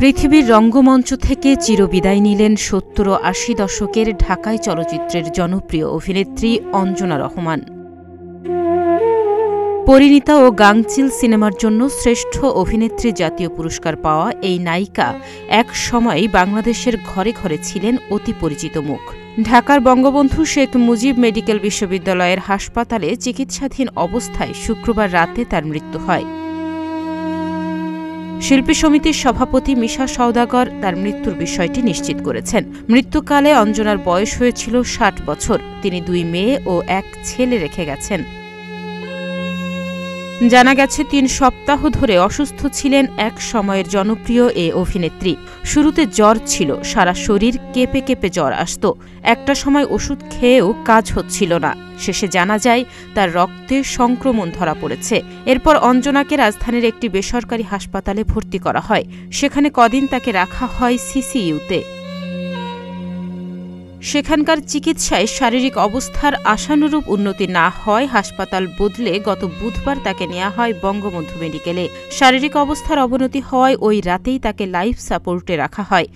পৃথিবীর রঙ্গমঞ্চ থেকে চিরবিদায় নিলেন ৭০ ও ৮০ দশকের ঢাকাই চলচ্চিত্রের জনপ্রিয় অভিনেত্রী অঞ্জনা রহমান। পরিণীতা ও গাংচিল সিনেমার জন্য শ্রেষ্ঠ অভিনেত্রী জাতীয় পুরস্কার পাওয়া এই নায়িকা এক সময় বাংলাদেশের ঘরে ঘরে ছিলেন অতি পরিচিত মুখ। ঢাকার বঙ্গবন্ধু শেখ মুজিব মেডিকেল বিশ্ববিদ্যালয়ের হাসপাতালে চিকিৎসাধীন অবস্থায় শুক্রবার রাতে তার মৃত্যু হয়। শিল্পী সমিতির সভাপতি মিশা সওদাগর তার মৃত্যুর বিষয়টি নিশ্চিত করেছেন। মৃত্যুকালে অঞ্জনার বয়স হয়েছিল ৬০ বছর। তিনি ২ মেয়ে ও ১ ছেলে রেখে গেছেন। জানা গেছে ৩ সপ্তাহ ধরে অসুস্থ ছিলেন এক সময়ের জনপ্রিয় এ অভিনেত্রী। শুরুতে জ্বর ছিল, সারা শরীর কেঁপে কেঁপে জ্বর আসত। একটা সময় ওষুধ খেয়েও কাজ হচ্ছিল না। শেষে জানা যায় তার রক্তে সংক্রমণ ধরা পড়েছে। এরপর অঞ্জনাকে রাজধানীর একটি বেসরকারি হাসপাতালে ভর্তি করা হয়। সেখানে কদিন তাকে রাখা হয় সিসিইউতে। সেখানকার চিকিৎসায় শারীরিক অবস্থার আশানুরূপ উন্নতি না হয় হাসপাতাল বদলে গত বুধবার তাকে নেওয়া হয় বঙ্গবন্ধু মেডিকেলে। শারীরিক অবস্থার অবনতি হওয়ায় ওই রাতেই তাকে লাইফ সাপোর্টে রাখা হয়।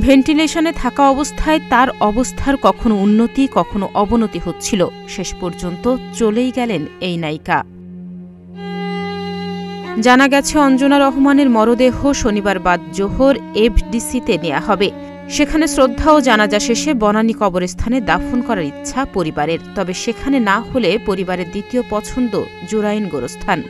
ভেন্টিলেশনে থাকা অবস্থায় তার অবস্থার কখনো উন্নতি কখনো অবনতি হচ্ছিল। শেষ পর্যন্ত চলেই গেলেন এই নায়িকা। জানা গেছে অঞ্জনা রহমানের মরদেহ শনিবার বাদ জোহর এফডিসিতে নেওয়া হবে। সেখানে শ্রদ্ধা ও জানাজা শেষে বনানী কবরস্থানে দাফন করার ইচ্ছা পরিবারের। তবে সেখানে না হলে পরিবারের দ্বিতীয় পছন্দ জুরাইন গোরস্থান।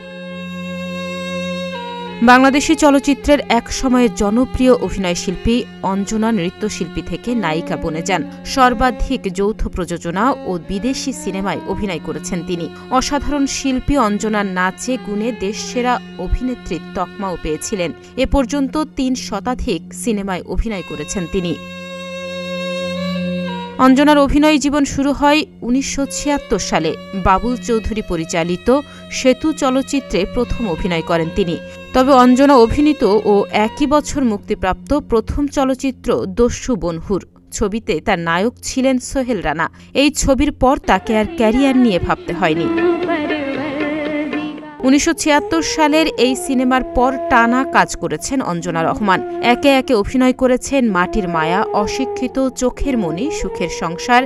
বাংলাদেশি চলচ্চিত্রের এক সময়ের জনপ্রিয় অভিনয়শিল্পী অঞ্জনা নৃত্যশিল্পী থেকে নায়িকা বনে যান। সর্বাধিক যৌথ প্রযোজনা ও বিদেশি সিনেমায় অভিনয় করেছেন তিনি। অসাধারণ শিল্পী অঞ্জনার নাচে গুণে দেশসেরা অভিনেত্রীর তকমাও পেয়েছিলেন। এ পর্যন্ত ৩ শতাধিক সিনেমায় অভিনয় করেছেন তিনি। অঞ্জনার অভিনয় জীবন শুরু হয় ১৯৭৬ সালে। বাবুল চৌধুরী পরিচালিত সেতু চলচ্চিত্রে প্রথম অভিনয় করেন তিনি। তবে অঞ্জনা অভিনীত ও একই বছর মুক্তিপ্রাপ্ত প্রথম চলচ্চিত্র দস্যু বনহুর ছবিতে তার নায়ক ছিলেন সোহেল রানা। এই ছবির পর তাকে আর ক্যারিয়ার নিয়ে ভাবতে হয়নি। ১৯৭৬ সালের এই সিনেমার পর টানা কাজ করেছেন অঞ্জনা রহমান। একে একে অভিনয় করেছেন মাটির মায়া, অশিক্ষিত, চোখের মণি, সুখের সংসার,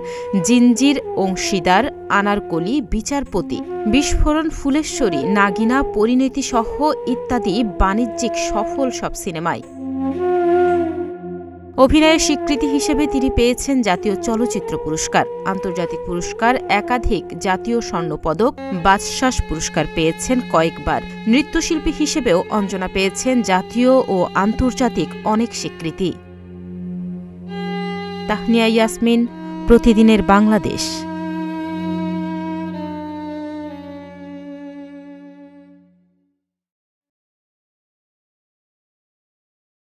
জিঞ্জির, অংশীদার, আনারকলি, বিচারপতি, বিস্ফোরণ, ফুলেশ্বরী, নাগিনা, পরিণীতি সহ ইত্যাদি বাণিজ্যিক সফল সব সিনেমায়। অভিনয়ের স্বীকৃতি হিসেবে তিনি পেয়েছেন জাতীয় চলচ্চিত্র পুরস্কার, আন্তর্জাতিক পুরস্কার, একাধিক জাতীয় স্বর্ণপদক, বাচসাস পুরস্কার পেয়েছেন কয়েকবার। নৃত্যশিল্পী হিসেবেও অঞ্জনা পেয়েছেন জাতীয় ও আন্তর্জাতিক অনেক স্বীকৃতি। তাহনিয়া ইয়াসমিন, প্রতিদিনের বাংলাদেশ।